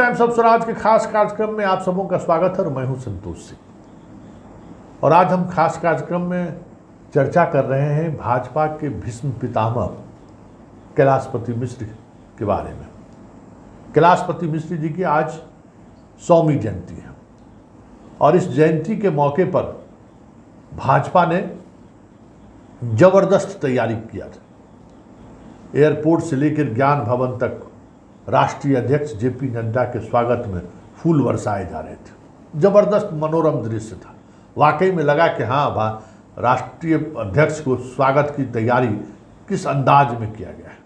Times of Swaraj के खास कार्यक्रम में आप सबों का स्वागत है और मैं हूं संतोष सिंह। और आज हम खास कार्यक्रम में चर्चा कर रहे हैं भाजपा के भीष्म पितामह कैलाशपति मिश्र के बारे में। कैलाशपति मिश्र जी की आज 100वीं जयंती है और इस जयंती के मौके पर भाजपा ने जबरदस्त तैयारी किया था। एयरपोर्ट से लेकर ज्ञान भवन तक राष्ट्रीय अध्यक्ष जेपी नड्डा के स्वागत में फूल बरसाए जा रहे थे। जबरदस्त मनोरम दृश्य था। वाकई में लगा कि हाँ, राष्ट्रीय अध्यक्ष को स्वागत की तैयारी किस अंदाज में किया गया है।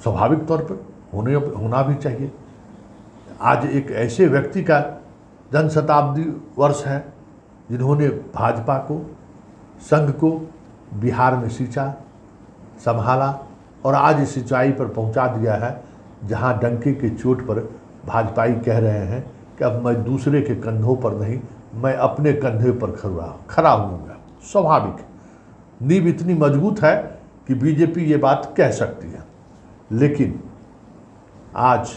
स्वाभाविक तौर पर होना भी चाहिए। आज एक ऐसे व्यक्ति का जन शताब्दी वर्ष है जिन्होंने भाजपा को, संघ को बिहार में सींचा, संभाला और आज इस ऊंचाई पर पहुंचा दिया है जहां डंके के चोट पर भाजपाई कह रहे हैं कि अब मैं दूसरे के कंधों पर नहीं, मैं अपने कंधे पर खड़ा होऊंगा। स्वाभाविक नींव इतनी मजबूत है कि बीजेपी ये बात कह सकती है। लेकिन आज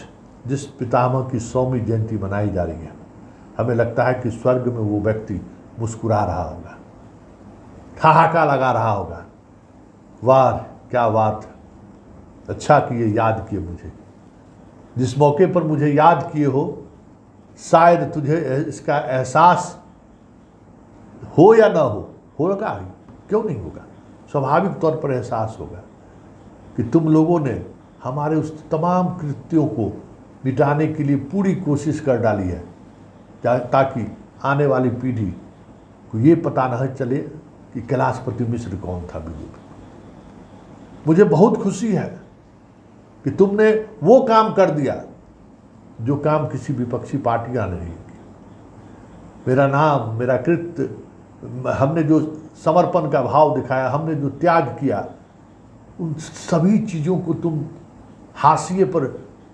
जिस पितामह की 100वीं जयंती मनाई जा रही है, हमें लगता है कि स्वर्ग में वो व्यक्ति मुस्कुरा रहा होगा, ठहाका लगा रहा होगा, वाह क्या बात, अच्छा किए याद किए मुझे, जिस मौके पर मुझे याद किए हो, शायद तुझे इसका एहसास हो या ना होगा, क्यों नहीं होगा। स्वाभाविक तौर पर एहसास होगा कि तुम लोगों ने हमारे उस तमाम कृत्यों को मिटाने के लिए पूरी कोशिश कर डाली है ताकि आने वाली पीढ़ी को ये पता न चले कि कैलाशपति मिश्र कौन था। बीजेपी, मुझे बहुत खुशी है कि तुमने वो काम कर दिया जो काम किसी विपक्षी पार्टियां ने नहीं की। मेरा नाम, मेरा कृत्य, हमने जो समर्पण का भाव दिखाया, हमने जो त्याग किया, उन सभी चीज़ों को तुम हाशिए पर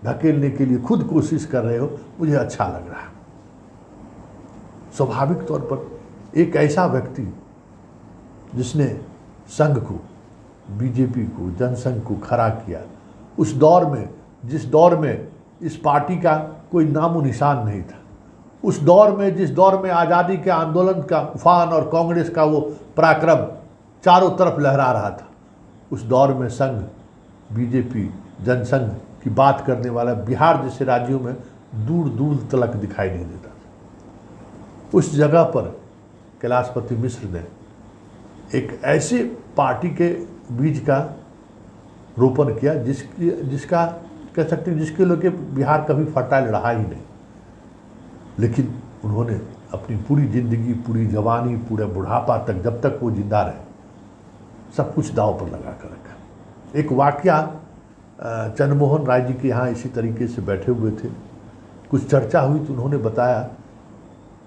धकेलने के लिए खुद कोशिश कर रहे हो। मुझे अच्छा लग रहा है। स्वाभाविक तौर पर एक ऐसा व्यक्ति जिसने संघ को, बीजेपी को, जनसंघ को खड़ा किया, उस दौर में जिस दौर में इस पार्टी का कोई नामो निशान नहीं था, उस दौर में जिस दौर में आज़ादी के आंदोलन का उफान और कांग्रेस का वो पराक्रम चारों तरफ लहरा रहा था, उस दौर में संघ, बीजेपी, जनसंघ की बात करने वाला बिहार जैसे राज्यों में दूर दूर तलक दिखाई नहीं देता था। उस जगह पर कैलाशपति मिश्र ने एक ऐसे पार्टी के बीज का रोपण किया जिसका कह सकते हैं जिसके लिए बिहार कभी फर्टाइल रहा ही नहीं। लेकिन उन्होंने अपनी पूरी जिंदगी, पूरी जवानी, पूरे बुढ़ापा तक, जब तक वो जिंदा रहे, सब कुछ दांव पर लगा कर रखा। एक वाकया चंद्रमोहन राय जी के यहाँ इसी तरीके से बैठे हुए थे, कुछ चर्चा हुई तो उन्होंने बताया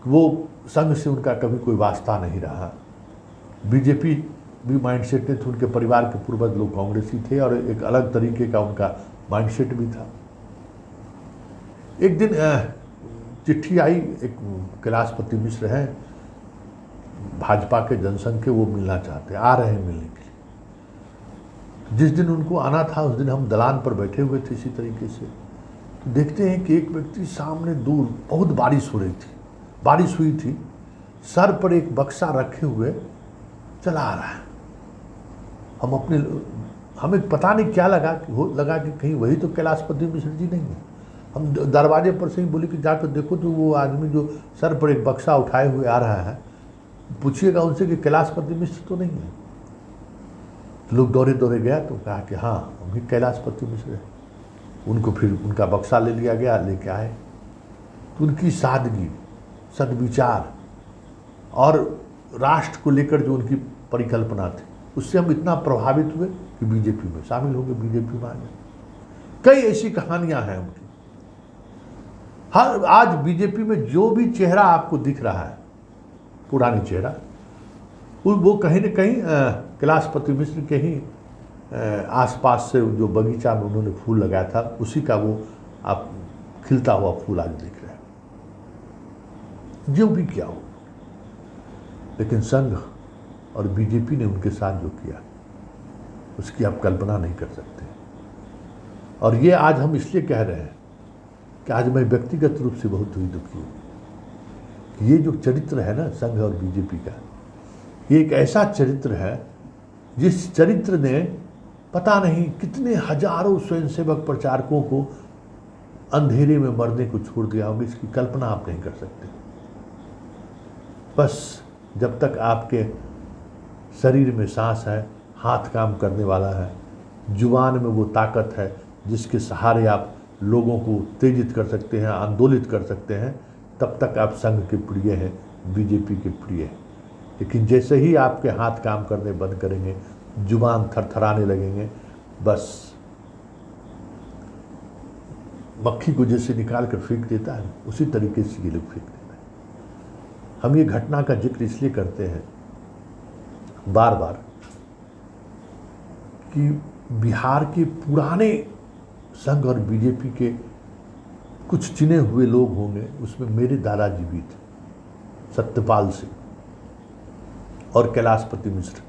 कि वो संघ से उनका कभी कोई वास्ता नहीं रहा। बीजेपी भी माइंडसेट में थे, उनके परिवार के पूर्वज लोग कांग्रेसी थे और एक अलग तरीके का उनका माइंडसेट भी था। एक दिन चिट्ठी आई, एक कैलाशपति मिश्र हैं भाजपा के जनसंघ के, वो मिलना चाहते हैं, आ रहे हैं मिलने के लिए। जिस दिन उनको आना था उस दिन हम दलान पर बैठे हुए थे इसी तरीके से, तो देखते हैं कि एक व्यक्ति सामने दूर, बहुत बारिश हो रही थी, बारिश हुई थी, सर पर एक बक्सा रखे हुए चला आ रहा है। हमें पता नहीं क्या लगा कि कहीं वही तो कैलाशपति मिश्र जी नहीं है। हम दरवाजे पर से ही बोले कि जाकर देखो तो वो आदमी जो सर पर एक बक्सा उठाए हुए आ रहा है, पूछिएगा उनसे कि कैलाशपति मिश्र तो नहीं है। तो लोग दौड़े दौड़े गया तो कहा कि हाँ, हम ही कैलाशपति मिश्र है। उनको फिर उनका बक्सा ले लिया गया, लेके आए। तो उनकी सादगी, सद्विचार और राष्ट्र को लेकर जो उनकी परिकल्पना थी, उससे हम इतना प्रभावित हुए कि बीजेपी में शामिल हो गए, बीजेपी में आ गए। कई ऐसी कहानियां हैं उनकी। हर आज बीजेपी में जो भी चेहरा आपको दिख रहा है, पुरानी चेहरा, वो कहीं न कहीं कैलाशपति मिश्र के ही आसपास से जो बगीचा में उन्होंने फूल लगाया था, उसी का वो आप खिलता हुआ फूल आज दिख रहा है। जो भी किया हो, लेकिन संघ और बीजेपी ने उनके साथ जो किया उसकी आप कल्पना नहीं कर सकते। और ये आज हम इसलिए कह रहे हैं कि आज मैं व्यक्तिगत रूप से बहुत ही दुखी हूँ कि ये जो चरित्र है ना संघ और बीजेपी का, ये एक ऐसा चरित्र है जिस चरित्र ने पता नहीं कितने हजारों स्वयंसेवक प्रचारकों को अंधेरे में मरने को छोड़ दिया होगा। इसकी कल्पना आप नहीं कर सकते। बस जब तक आपके शरीर में सांस है, हाथ काम करने वाला है, जुबान में वो ताकत है जिसके सहारे आप लोगों को उत्तेजित कर सकते हैं, आंदोलित कर सकते हैं, तब तक आप संघ के प्रिय हैं, बीजेपी के प्रिय हैं। लेकिन जैसे ही आपके हाथ काम करने बंद करेंगे, जुबान थरथराने लगेंगे, बस मक्खी को जैसे निकाल कर फेंक देता है उसी तरीके से ये लोग फेंक देते हैं। हम ये घटना का जिक्र इसलिए करते हैं बार बार कि बिहार के पुराने संघ और बीजेपी के कुछ चुने हुए लोग होंगे, उसमें मेरे दादाजी भी थे, सत्यपाल सिंह और कैलाशपति मिश्र।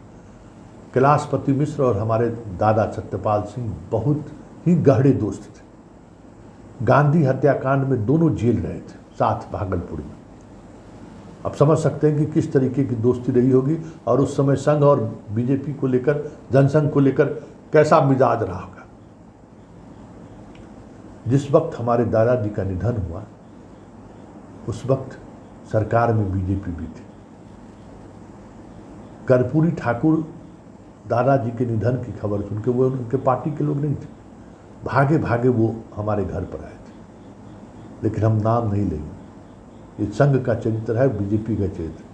कैलाशपति मिश्र और हमारे दादा सत्यपाल सिंह बहुत ही गहरे दोस्त थे। गांधी हत्याकांड में दोनों जेल रहे थे साथ भागलपुर में। अब समझ सकते हैं कि किस तरीके की दोस्ती रही होगी और उस समय संघ और बीजेपी को लेकर, जनसंघ को लेकर कैसा मिजाज रहा होगा। जिस वक्त हमारे दादाजी का निधन हुआ उस वक्त सरकार में बीजेपी भी थी। कर्पूरी ठाकुर दादाजी के निधन की खबर सुन के, वो उनके पार्टी के लोग नहीं थे, भागे भागे वो हमारे घर पर आए थे। लेकिन हम नाम नहीं लेंगे, ये संघ का चरित्र है, बीजेपी का चरित्र।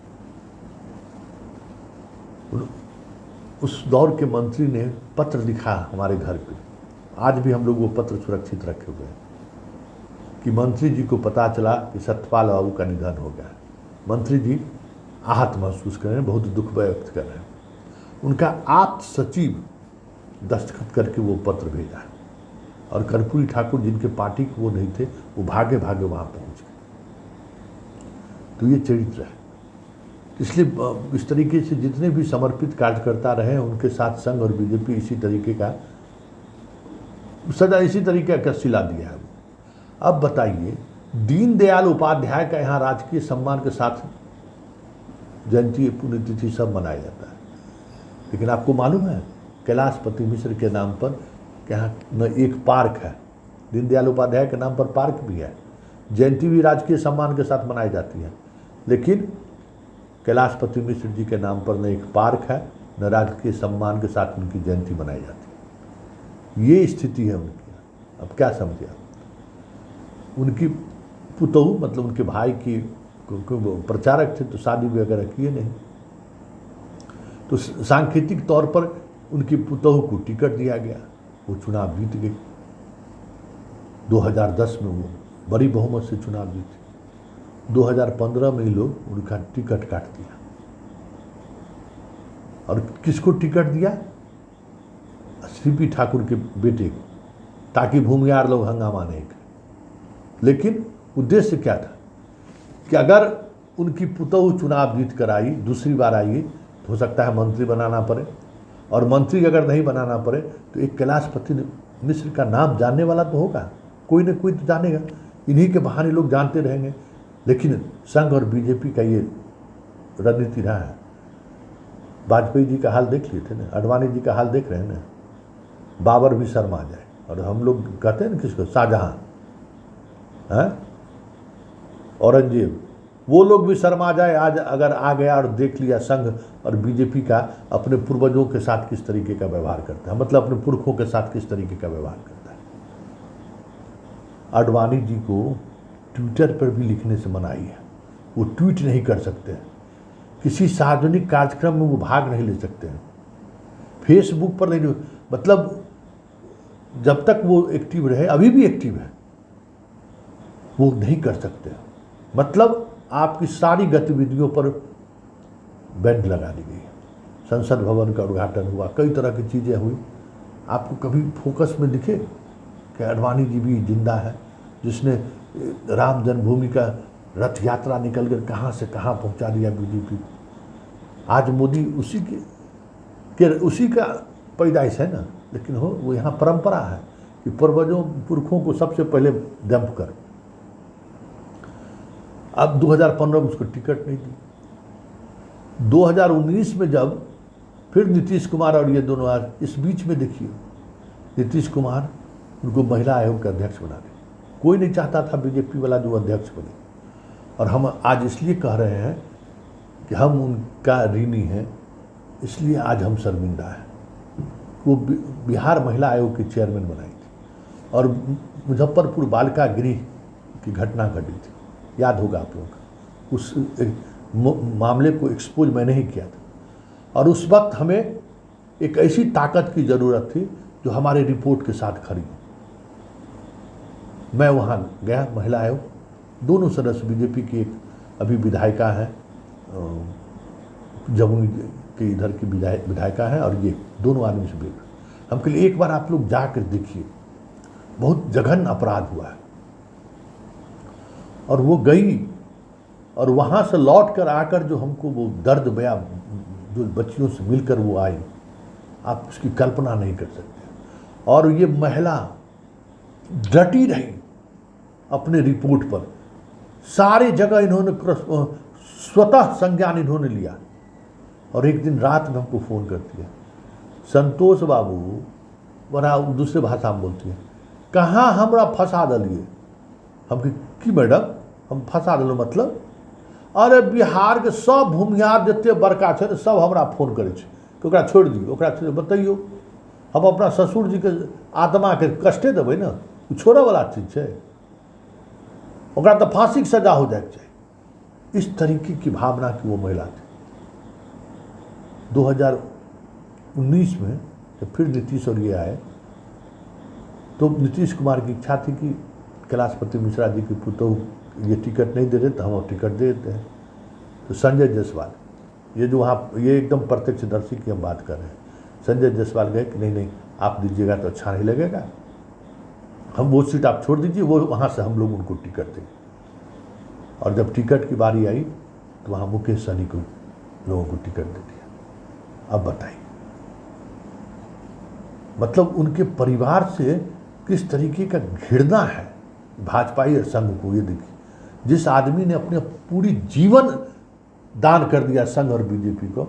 उस दौर के मंत्री ने पत्र लिखा हमारे घर पे, आज भी हम लोग वो पत्र सुरक्षित रखे हुए हैं कि मंत्री जी को पता चला कि सत्यपाल बाबू का निधन हो गया। मंत्री जी आहत महसूस कर रहे हैं, बहुत दुख व्यक्त कर रहे हैं। उनका आप्त सचिव दस्तखत करके वो पत्र भेजा है और कर्पूरी ठाकुर जिनके पार्टी के वो नहीं थे, वो भागे भागे वहाँ पहुँच गए। तो ये चरित्र है। इसलिए इस तरीके से जितने भी समर्पित कार्यकर्ता रहे उनके साथ संघ और बीजेपी इसी तरीके का सदा, इसी तरीके का सिला दिया है। अब बताइए, दीनदयाल उपाध्याय का यहाँ राजकीय सम्मान के साथ जयंती, पुण्यतिथि सब मनाया जाता है, लेकिन आपको मालूम है कैलाशपति मिश्र के नाम पर यहाँ न एक पार्क है, दीनदयाल उपाध्याय के नाम पर पार्क भी है, जयंती भी राजकीय सम्मान के साथ मनाई जाती है, लेकिन कैलाशपति मिश्र जी के नाम पर न एक पार्क है, न राजकीय सम्मान के साथ उनकी जयंती मनाई जाती है। ये स्थिति है उनकी। अब क्या समझे आप? उनकी पुतहू, मतलब उनके भाई की प्रचारक थे, तो शादी वगैरह किए नहीं, तो सांकेतिक तौर पर उनकी पुतहू को टिकट दिया गया, वो चुनाव जीत गई। 2010 में वो बड़ी बहुमत से चुनाव जीती। 2015 में ही लोग उनका टिकट काट दिया। और किसको टिकट दिया? सीपी ठाकुर के बेटे को, ताकि भूमियार लोग हंगामा नहीं करें। लेकिन उद्देश्य क्या था कि अगर उनकी पुतहू चुनाव जीत कर आई, दूसरी बार आई, तो हो सकता है मंत्री बनाना पड़े, और मंत्री अगर नहीं बनाना पड़े तो एक कैलाशपति मिश्र का नाम जानने वाला तो होगा, कोई न कोई तो जानेगा, इन्हीं के बहाने लोग जानते रहेंगे। लेकिन संघ और बीजेपी का ये रणनीति रहा है। वाजपेयी जी का हाल देख लिए थे ना, अडवाणी जी का हाल देख रहे हैं ना, बाबर भी शर्मा जाए, और हम लोग कहते हैं ना किसको, शाहजहां, औरंगजेब, वो लोग भी शर्मा जाए आज अगर आ गया और देख लिया संघ और बीजेपी का अपने पूर्वजों के साथ किस तरीके का व्यवहार करता है, मतलब अपने पुरखों के साथ किस तरीके का व्यवहार करता है। अडवाणी जी को ट्विटर पर भी लिखने से मनाही है, वो ट्वीट नहीं कर सकते हैं, किसी सार्वजनिक कार्यक्रम में वो भाग नहीं ले सकते हैं, फेसबुक पर नहीं, मतलब जब तक वो एक्टिव रहे, अभी भी एक्टिव है, वो नहीं कर सकते। मतलब आपकी सारी गतिविधियों पर बैंड लगा दी गई। संसद भवन का उद्घाटन हुआ, कई तरह की चीज़ें हुई। आपको कभी फोकस में दिखे कि अडवाणी जी भी जिंदा है, जिसने राम जन्मभूमि का रथ यात्रा निकल कर कहाँ से कहाँ पहुँचा दिया बीजेपी। आज मोदी उसी का पैदाइश है ना, लेकिन वो यहाँ परंपरा है कि पूर्वजों पुरखों को सबसे पहले डंप कर अब 2015 में उसको टिकट नहीं दी। 2019 में जब फिर नीतीश कुमार और ये दोनों आज, इस बीच में देखिए नीतीश कुमार उनको महिला आयोग का अध्यक्ष बना दे। कोई नहीं चाहता था बीजेपी वाला जो अध्यक्ष बने, और हम आज इसलिए कह रहे हैं कि हम उनका ऋणी हैं, इसलिए आज हम शर्मिंदा हैं। वो बिहार महिला आयोग के चेयरमैन बनाई थी, और मुजफ्फरपुर बालिका गृह की घटना घटी थी, याद होगा आप लोगों का। उस मामले को एक्सपोज मैंने ही किया था, और उस वक्त हमें एक ऐसी ताकत की ज़रूरत थी जो हमारे रिपोर्ट के साथ खड़ी हो। मैं वहाँ गया, महिला आयोग, दोनों सदस्य बीजेपी की एक अभी विधायिका हैं, जमुई के इधर की विधायिका हैं, और ये दोनों आदमी से भेज। हम के लिए एक बार आप लोग जाकर देखिए, बहुत जघन्य अपराध हुआ है। और वो गई, और वहाँ से लौट कर आकर जो हमको वो दर्द बया, जो बच्चियों से मिलकर वो आई, आप उसकी कल्पना नहीं कर सकते। और ये महिला डटी रही अपने रिपोर्ट पर, सारी जगह इन्होंने स्वतः संज्ञान इन्होंने लिया। और एक दिन रात में हमको फ़ोन करती है, संतोष बाबू, बड़ा दूसरे भाषा में बोलती है, कहाँ हमरा फंसा दिलिए। हम कि मैडम हम फंसा दिलो मतलब? अरे बिहार के सब भूमिहार जते बड़का छे सब हमरा फोन करे छे कि ओकरा छोड़ दियो, ओकरा छोड़ बताइयो। हम अपना ससुर जी के आत्मा के कष्टे देबै ना, उ छोड़े वाला चीज छे? ओकरा तो फांसी के सजा हो जाए चाहिए। इस तरीके की भावना की वो महिला थी। 2019 में जब फिर नीतीश और ये आए, तो नीतीश कुमार की इच्छा थी कि कैलाशपति मिश्रा जी के पुतोह ये टिकट नहीं दे रहे तो हम टिकट दे देते हैं। तो संजय जायसवाल, ये जो वहाँ, ये एकदम प्रत्यक्षदर्शी की हम बात कर रहे हैं, संजय जायसवाल गए कि नहीं आप दीजिएगा तो अच्छा नहीं लगेगा, हम वो सीट आप छोड़ दीजिए, वो वहाँ से हम लोग उनको टिकट देंगे। और जब टिकट की बारी आई तो वहाँ मुकेश सहनी को लोगों को टिकट दे दिया। अब बताइए, मतलब उनके परिवार से किस तरीके का घृणा है भाजपाई और संघ को। ये देखिए, जिस आदमी ने अपने पूरी जीवन दान कर दिया संघ और बीजेपी को,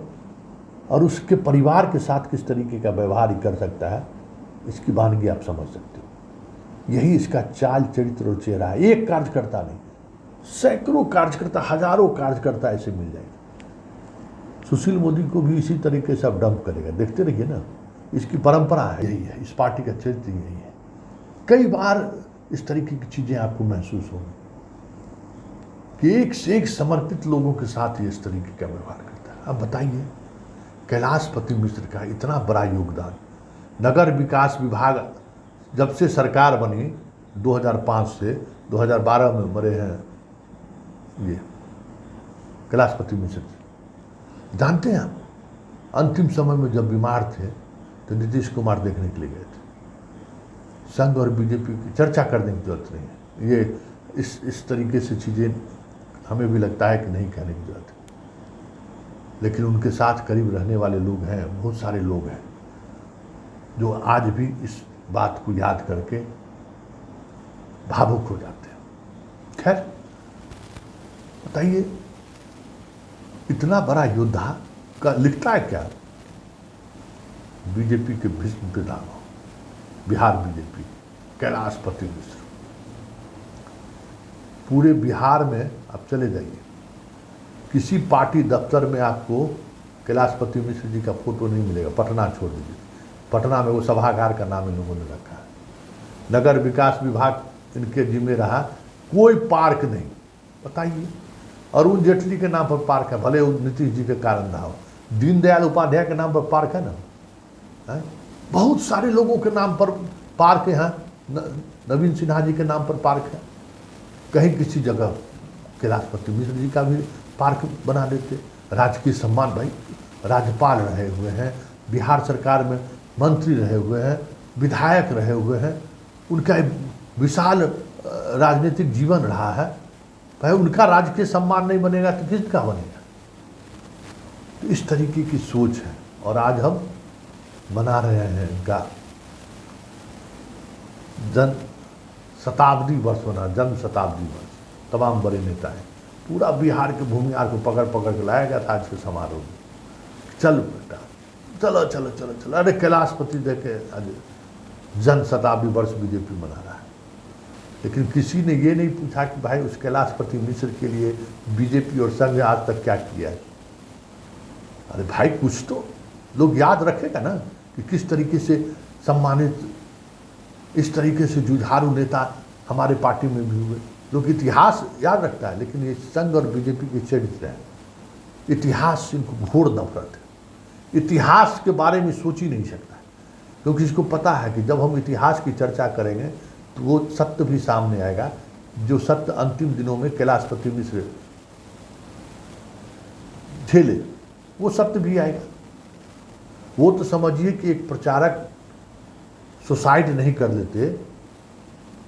और उसके परिवार के साथ किस तरीके का व्यवहार ही कर सकता है, इसकी वानगी आप समझ सकते हो। यही इसका चाल चरित्र और चेहरा है। एक कार्यकर्ता नहीं, सैकड़ों कार्यकर्ता, हजारों कार्यकर्ता ऐसे मिल जाएंगे। सुशील मोदी को भी इसी तरीके से अब डंप करेगा, देखते रहिए ना। इसकी परंपरा है, यही है, इस पार्टी का चरित्र यही है। कई बार इस तरीके की चीज़ें आपको महसूस होंगी कि एक से एक समर्पित लोगों के साथ ही इस तरीके का व्यवहार करता है। अब बताइए, कैलाशपति मिश्र का इतना बड़ा योगदान, नगर विकास विभाग जब से सरकार बनी 2005 से 2012 में मरे हैं ये कैलाशपति मिश्र जी। जानते हैं आप, अंतिम समय में जब बीमार थे तो नीतीश कुमार देखने के लिए गए थे। संघ और बीजेपी की चर्चा करने की जरूरत नहीं है। ये इस तरीके से चीज़ें हमें भी लगता है कि नहीं कहने की जरूरत है, लेकिन उनके साथ करीब रहने वाले लोग हैं, बहुत सारे लोग हैं जो आज भी इस बात को याद करके भावुक हो जाते हैं। खैर बताइए, इतना बड़ा योद्धा का लिखता है क्या बीजेपी के भीष्म पितामह, बिहार बीजेपी कैलाशपति मिश्र। पूरे बिहार में आप चले जाइए, किसी पार्टी दफ्तर में आपको कैलाशपति मिश्र जी का फोटो नहीं मिलेगा। पटना छोड़ दीजिए, पटना में वो सभागार का नाम इन लोगों ने रखा है। नगर विकास विभाग इनके जिम्मे रहा, कोई पार्क नहीं। बताइए, अरुण जेटली के नाम पर पार्क है, भले वो नीतीश जी के कारण रहा हो। दीनदयाल उपाध्याय के नाम पर पार्क है ना, है? बहुत सारे लोगों के नाम पर पार्क है। नवीन सिन्हा जी के नाम पर पार्क है। कहीं किसी जगह कैलाशपति मिश्र जी का भी पार्क बना देते। राजकीय सम्मान, भाई राज्यपाल रहे हुए हैं, बिहार सरकार में मंत्री रहे हुए हैं, विधायक रहे हुए हैं, उनका विशाल राजनीतिक जीवन रहा है। भाई उनका राजकीय सम्मान नहीं बनेगा तो किसका बनेगा? तो इस तरीके की सोच है। और आज हम मना रहे हैं इनका जन शताब्दी वर्ष, तमाम बड़े नेता हैं। पूरा बिहार के भूमिहार को पकड़ पकड़ के लाया गया था आज के समारोह में। चल बेटा, चलो चलो चलो चलो। अरे कैलाशपति देखे आज जन शताब्दी वर्ष बीजेपी मना रहा है, लेकिन किसी ने ये नहीं पूछा कि भाई उस कैलाशपति मिश्र के लिए बीजेपी और संघ आज तक क्या किया है। अरे भाई कुछ तो लोग याद रखेगा ना कि किस तरीके से सम्मानित, इस तरीके से जुझारू नेता हमारे पार्टी में भी हुए। लोग इतिहास याद रखता है, लेकिन ये संघ और बीजेपी के चरित्र है, इतिहास से इनको घोर नफरत है। इतिहास के बारे में सोच ही नहीं सकता, क्योंकि इसको पता है कि जब हम इतिहास की चर्चा करेंगे तो वो सत्य भी सामने आएगा, जो सत्य अंतिम दिनों में कैलाशपति मिश्र झेले वो सत्य भी आएगा। वो तो समझिए कि एक प्रचारक सुसाइड नहीं कर लेते,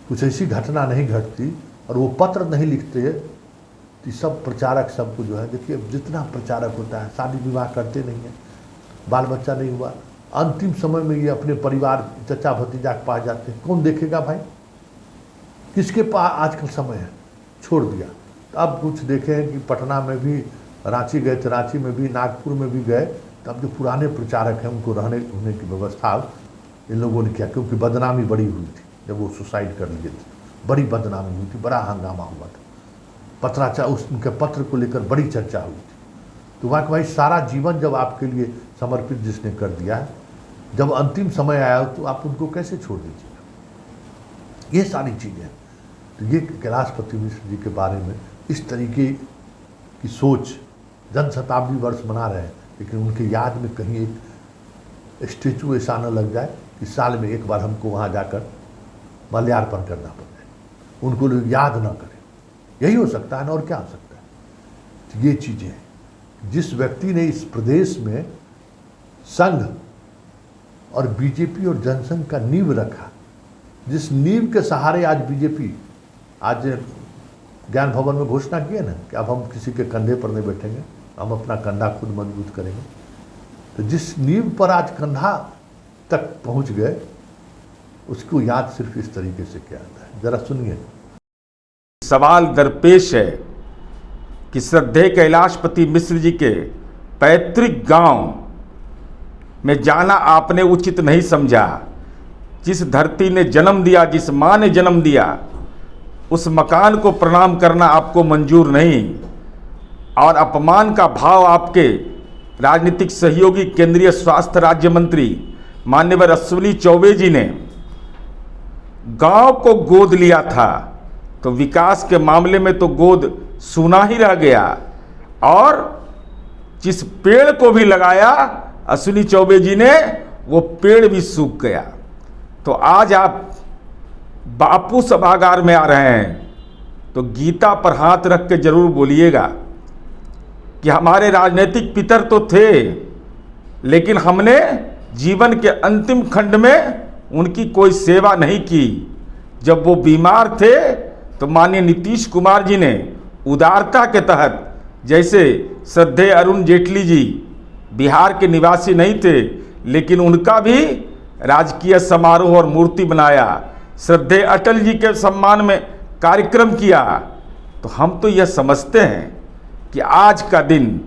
कुछ ऐसी घटना नहीं घटती और वो पत्र नहीं लिखते, तो सब प्रचारक सबको जो है, देखिए जितना प्रचारक होता है शादी विवाह करते नहीं है, बाल बच्चा नहीं हुआ, अंतिम समय में ये अपने परिवार चचा भतीजा के पास जाते हैं। कौन देखेगा भाई, किसके पास आजकल समय है, छोड़ दिया। तो अब कुछ देखें कि पटना में भी, रांची गए थे, रांची में भी, नागपुर में भी गए, तो अब जो पुराने प्रचारक हैं उनको रहने होने की व्यवस्था इन लोगों ने किया, क्योंकि बदनामी बड़ी हुई थी जब वो सुसाइड कर लिए थे, बड़ी बदनामी हुई थी, बड़ा हंगामा हुआ था, पत्राचार उनके पत्र को लेकर बड़ी चर्चा हुई थी। तो वहाँ भाई सारा जीवन जब आपके लिए समर्पित जिसने कर दिया है, जब अंतिम समय आया तो आप उनको कैसे छोड़ दीजिएगा। ये सारी चीज़ें, तो ये कैलाशपति मिश्र जी के बारे में इस तरीके की सोच, जन शताब्दी वर्ष मना रहे हैं, लेकिन उनके याद में कहीं एक स्टेचू ऐसा न लग जाए कि साल में एक बार हमको वहाँ जाकर माल्यार्पण करना पड़े, उनको लोग याद ना करें। यही हो सकता है ना, और क्या हो सकता है। तो ये चीज़ें हैं, जिस व्यक्ति ने इस प्रदेश में संघ और बीजेपी और जनसंघ का नींव रखा, जिस नींव के सहारे आज बीजेपी, आज ज्ञान भवन में घोषणा किए ना कि अब हम किसी के कंधे पर नहीं बैठेंगे, हम अपना कंधा खुद मजबूत करेंगे। तो जिस नींव पर आज कंधा तक पहुंच गए, उसको याद सिर्फ इस तरीके से किया जाता है। जरा सुनिए। सवाल दरपेश है कि श्रद्धेय कैलाशपति मिश्र जी के पैतृक गांव में जाना आपने उचित नहीं समझा। जिस धरती ने जन्म दिया, जिस मां ने जन्म दिया, उस मकान को प्रणाम करना आपको मंजूर नहीं, और अपमान का भाव आपके राजनीतिक सहयोगी केंद्रीय स्वास्थ्य राज्य मंत्री माननीय अश्विनी चौबे जी ने गांव को गोद लिया था, तो विकास के मामले में तो गोद सूना ही रह गया, और जिस पेड़ को भी लगाया अश्विनी चौबे जी ने, वो पेड़ भी सूख गया। तो आज आप बापू सभागार में आ रहे हैं, तो गीता पर हाथ रख के जरूर बोलिएगा कि हमारे राजनीतिक पितर तो थे, लेकिन हमने जीवन के अंतिम खंड में उनकी कोई सेवा नहीं की। जब वो बीमार थे तो माननीय नीतीश कुमार जी ने उदारता के तहत, जैसे श्रद्धेय अरुण जेटली जी बिहार के निवासी नहीं थे, लेकिन उनका भी राजकीय समारोह और मूर्ति बनाया, श्रद्धेय अटल जी के सम्मान में कार्यक्रम किया। तो हम तो यह समझते हैं कि आज का दिन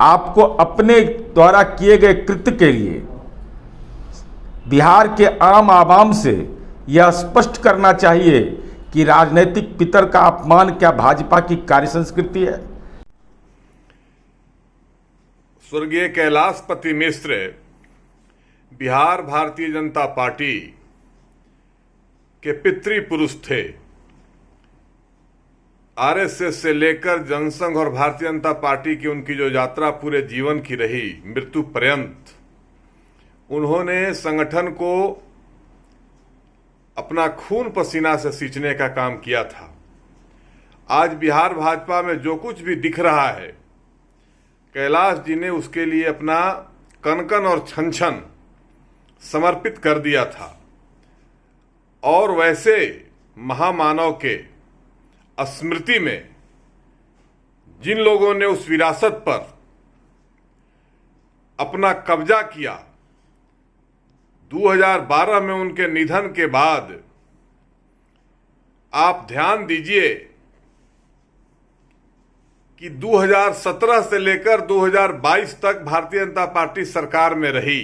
आपको अपने द्वारा किए गए कृत्य के लिए बिहार के आम आवाम से यह स्पष्ट करना चाहिए कि राजनीतिक पितर का अपमान क्या भाजपा की कार्य संस्कृति है। स्वर्गीय कैलाशपति मिश्र बिहार भारतीय जनता पार्टी के पितृपुरुष थे। आरएसएस से लेकर जनसंघ और भारतीय जनता पार्टी की उनकी जो यात्रा पूरे जीवन की रही, मृत्यु पर्यंत उन्होंने संगठन को अपना खून पसीना से सींचने का काम किया था। आज बिहार भाजपा में जो कुछ भी दिख रहा है, कैलाश जी ने उसके लिए अपना कनकन और छन छन समर्पित कर दिया था। और वैसे महामानव के स्मृति में जिन लोगों ने उस विरासत पर अपना कब्जा किया, 2012 में उनके निधन के बाद आप ध्यान दीजिए कि 2017 से लेकर 2022 तक भारतीय जनता पार्टी सरकार में रही।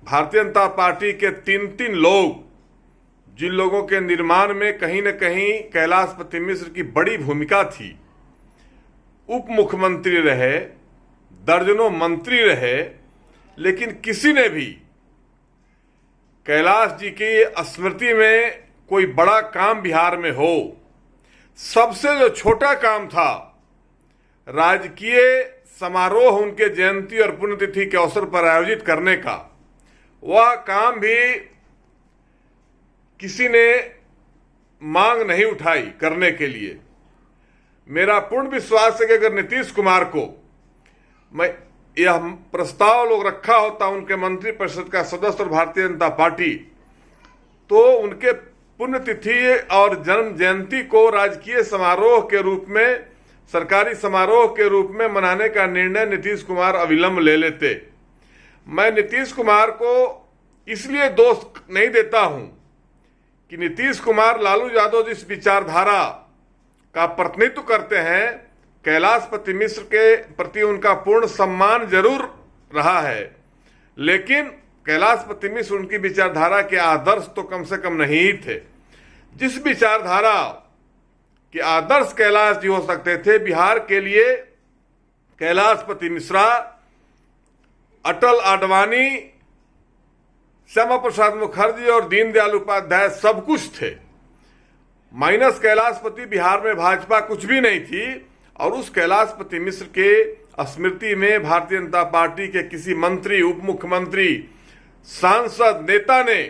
भारतीय जनता पार्टी के तीन लोग, जिन लोगों के निर्माण में कहीं न कहीं कैलाशपति मिश्र की बड़ी भूमिका थी, उप मुख्यमंत्री रहे, दर्जनों मंत्री रहे, लेकिन किसी ने भी कैलाश जी की स्मृति में कोई बड़ा काम बिहार में हो, सबसे जो छोटा काम था, राजकीय समारोह उनके जयंती और पुण्यतिथि के अवसर पर आयोजित करने का, वह काम भी किसी ने मांग नहीं उठाई करने के लिए। मेरा पूर्ण विश्वास है कि अगर नीतीश कुमार को मैं यह प्रस्ताव लोग रखा होता उनके मंत्रिपरिषद का सदस्य और भारतीय जनता पार्टी, तो उनके पुण्यतिथि और जन्म जयंती को राजकीय समारोह के रूप में, सरकारी समारोह के रूप में मनाने का निर्णय नीतीश कुमार अविलंब ले लेते। मैं नीतीश कुमार को इसलिए दोष नहीं देता हूं कि नीतीश कुमार लालू यादव जिस विचारधारा का प्रतिनिधित्व करते हैं, कैलाशपति मिश्र के प्रति उनका पूर्ण सम्मान जरूर रहा है, लेकिन कैलाशपति मिश्र उनकी विचारधारा के आदर्श तो कम से कम नहीं ही थे। जिस विचारधारा के आदर्श कैलाश जी हो सकते थे, बिहार के लिए कैलाशपति मिश्रा, अटल आडवाणी, श्यामा प्रसाद मुखर्जी और दीनदयाल उपाध्याय सब कुछ थे। माइनस कैलाशपति बिहार में भाजपा कुछ भी नहीं थी। और उस कैलाशपति मिश्र के स्मृति में भारतीय जनता पार्टी के किसी मंत्री, उप मुख्यमंत्री, सांसद, नेता ने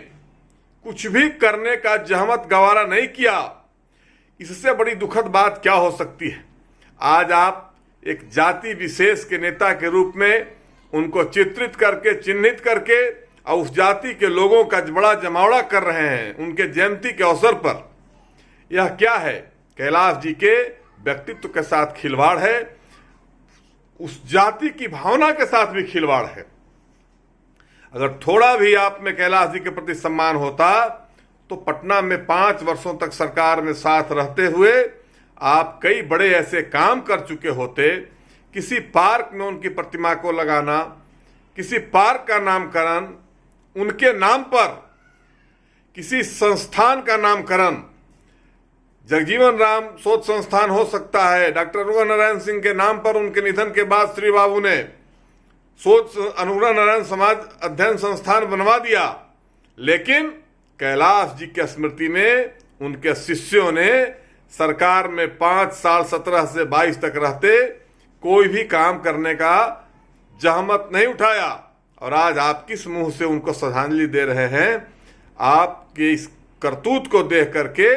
कुछ भी करने का जहमत गवारा नहीं किया। इससे बड़ी दुखद बात क्या हो सकती है। आज आप एक जाति विशेष के नेता के रूप में उनको चित्रित करके, चिन्हित करके और उस जाति के लोगों का बड़ा जमावड़ा कर रहे हैं उनके जयंती के अवसर पर। यह क्या है? कैलाश जी के व्यक्तित्व के साथ खिलवाड़ है, उस जाति की भावना के साथ भी खिलवाड़ है। अगर थोड़ा भी आप में कैलाश जी के प्रति सम्मान होता तो पटना में 5 वर्षों तक सरकार में साथ रहते हुए आप कई बड़े ऐसे काम कर चुके होते। किसी पार्क में उनकी प्रतिमा को लगाना, किसी पार्क का नामकरण, उनके नाम पर किसी संस्थान का नामकरण, जगजीवन राम शोध संस्थान हो सकता है, डॉक्टर अनुग्रह नारायण सिंह के नाम पर उनके निधन के बाद श्री बाबू ने अनुग्रह नारायण समाज अध्ययन संस्थान बनवा दिया। लेकिन कैलाश जी की स्मृति में उनके शिष्यों ने सरकार में 5 साल 17 से 22 तक रहते कोई भी काम करने का जहमत नहीं उठाया। और आज आप किस मुंह से उनको श्रद्धांजलि दे रहे हैं? आपके इस करतूत को देख करके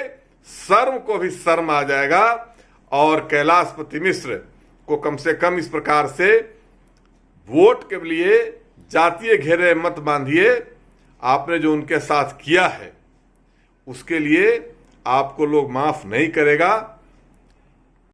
शर्म को भी शर्म आ जाएगा। और कैलाशपति मिश्र को कम से कम इस प्रकार से वोट के लिए जातीय घेरे मत बांधिए। आपने जो उनके साथ किया है उसके लिए आपको लोग माफ नहीं करेगा।